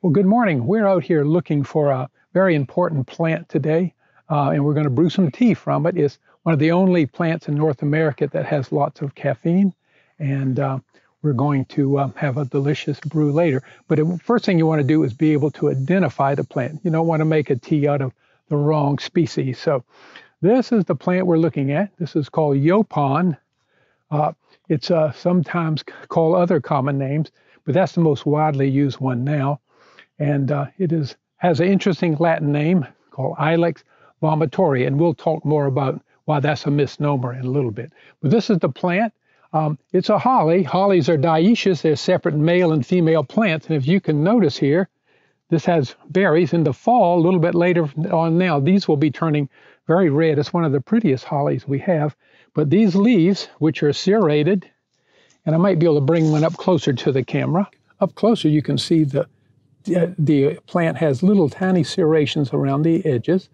Well, good morning. We're out here looking for a very important plant today, and we're going to brew some tea from it. It's one of the only plants in North America that has lots of caffeine, and we're going to have a delicious brew later. But the first thing you want to do is be able to identify the plant. You don't want to make a tea out of the wrong species. So this is the plant we're looking at. This is called Yaupon. It's sometimes called other common names, but that's the most widely used one now. And it has an interesting Latin name called Ilex vomitoria, and we'll talk more about why that's a misnomer in a little bit. But this is the plant. It's a holly. Hollies are dioecious. They're separate male and female plants. And if you can notice here, this has berries. In the fall, a little bit later on now, these will be turning very red. It's one of the prettiest hollies we have. But these leaves, which are serrated, and I might be able to bring one up closer to the camera. Up closer, you can see the plant has little tiny serrations around the edges,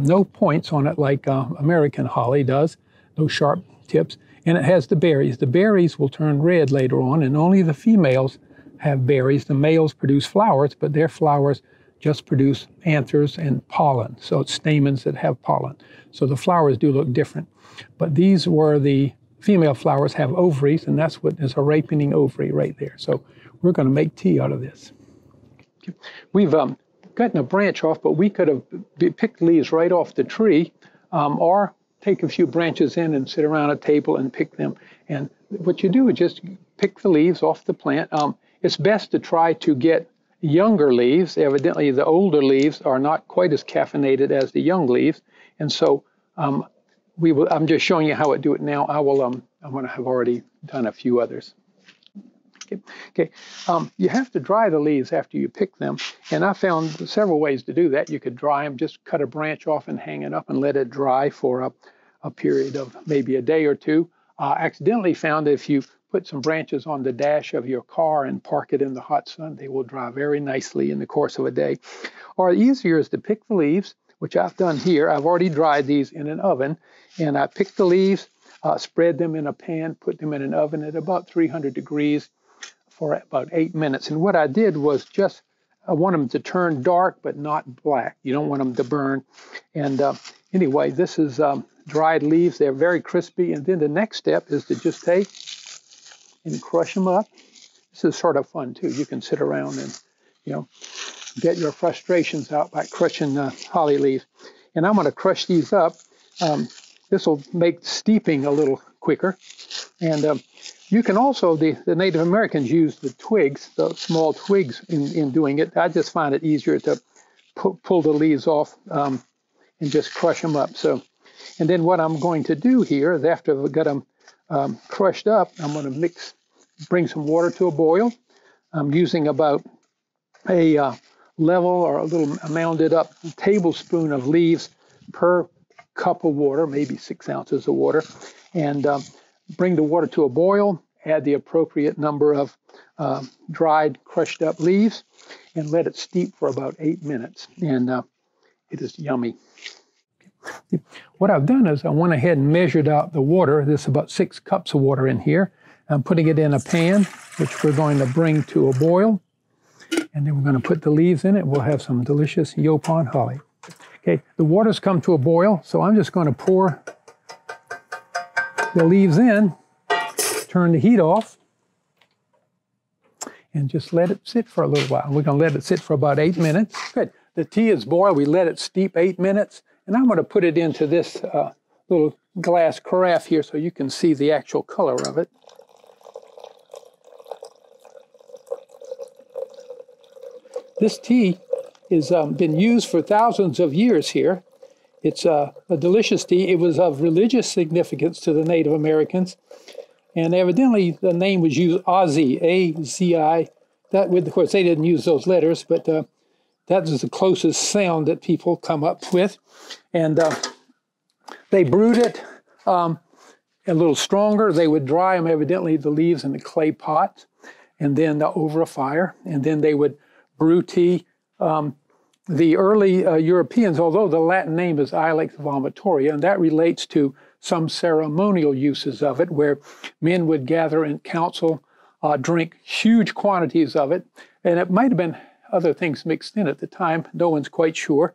no points on it like American holly does, no sharp tips, and it has the berries. The berries will turn red later on, and only the females have berries. The males produce flowers, but their flowers just produce anthers and pollen, so it's stamens that have pollen. So the flowers do look different. But these were the female flowers have ovaries, and that's what is a ripening ovary right there. So we're going to make tea out of this. We've gotten a branch off, but we could have picked leaves right off the tree, or take a few branches in and sit around a table and pick them. And what you do is just pick the leaves off the plant. It's best to try to get younger leaves. Evidently, the older leaves are not quite as caffeinated as the young leaves. And so I'm just showing you how I do it now. I'm going to have already done a few others. Okay. You have to dry the leaves after you pick them, and I found several ways to do that. You could dry them, just cut a branch off and hang it up and let it dry for a period of maybe a day or two. I accidentally found that if you put some branches on the dash of your car and park it in the hot sun, they will dry very nicely in the course of a day. Or easier is to pick the leaves, which I've done here. I've already dried these in an oven, and I picked the leaves, spread them in a pan, put them in an oven at about 300 degrees for about 8 minutes. And what I did was I want them to turn dark, but not black. You don't want them to burn. And anyway, this is dried leaves. They're very crispy. And then the next step is to just take and crush them up. This is sort of fun too. You can sit around and, get your frustrations out by crushing holly leaves. And I'm going to crush these up. This will make steeping a little quicker. And you can also, the Native Americans use the twigs, the small twigs in doing it. I just find it easier to pull the leaves off and just crush them up. And then what I'm going to do here is after I've got them crushed up, I'm going to bring some water to a boil. I'm using about a level or a little mounded up tablespoon of leaves per cup of water, maybe 6 ounces of water. And bring the water to a boil, add the appropriate number of dried, crushed up leaves, and let it steep for about 8 minutes. And it is yummy. What I've done is I went ahead and measured out the water. There's about 6 cups of water in here. I'm putting it in a pan, which we're going to bring to a boil. And then we're going to put the leaves in it. We'll have some delicious Yaupon holly. Okay, the water's come to a boil, so I'm just going to pour the leaves in, turn the heat off, and just let it sit for a little while. We're going to let it sit for about 8 minutes. Good. The tea is boiled. We let it steep 8 minutes, and I'm going to put it into this little glass carafe here so you can see the actual color of it. This tea has been used for thousands of years here. It's a delicious tea. It was of religious significance to the Native Americans. And evidently, the name was used Azi, A-Z-I. Of course, they didn't use those letters, but that is the closest sound that people come up with. And they brewed it a little stronger. They would dry them, evidently, the leaves in the clay pots, and then over a fire. And then they would brew tea. The early Europeans, although the Latin name is Ilex vomitoria, and that relates to some ceremonial uses of it, where men would gather in council, drink huge quantities of it, and it might have been other things mixed in at the time. No one's quite sure.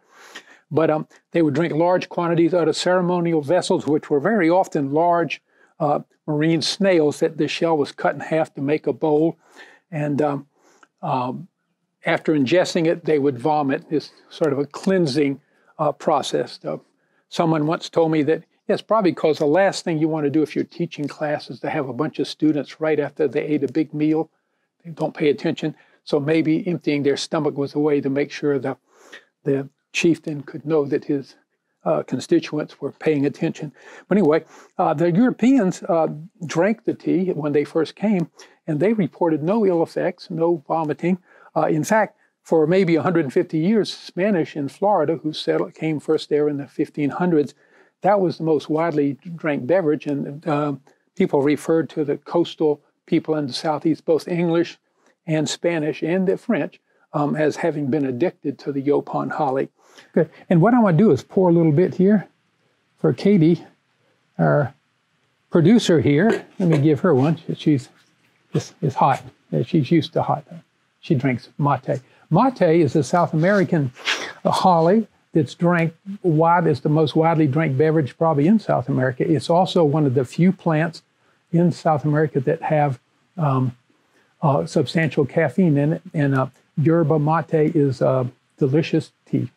But they would drink large quantities out of ceremonial vessels, which were very often large marine snails that the shell was cut in half to make a bowl. And after ingesting it, they would vomit. It's sort of a cleansing process. Someone once told me that it's probably because the last thing you want to do if you're teaching class is to have a bunch of students right after they ate a big meal. They don't pay attention. So maybe emptying their stomach was a way to make sure the chieftain could know that his constituents were paying attention. But anyway, the Europeans drank the tea when they first came, and they reported no ill effects, no vomiting. In fact, for maybe 150 years, Spanish in Florida, who came first there in the 1500s, that was the most widely drank beverage, and people referred to the coastal people in the Southeast, both English and Spanish and the French, as having been addicted to the Yaupon holly. Good. And what I want to do is pour a little bit here for Katie, our producer here. Let me give her one. She's hot. She's used to hot. She drinks mate. Mate is a South American holly that's drank it's the most widely drank beverage probably in South America. It's also one of the few plants in South America that have substantial caffeine in it. And yerba mate is a delicious tea.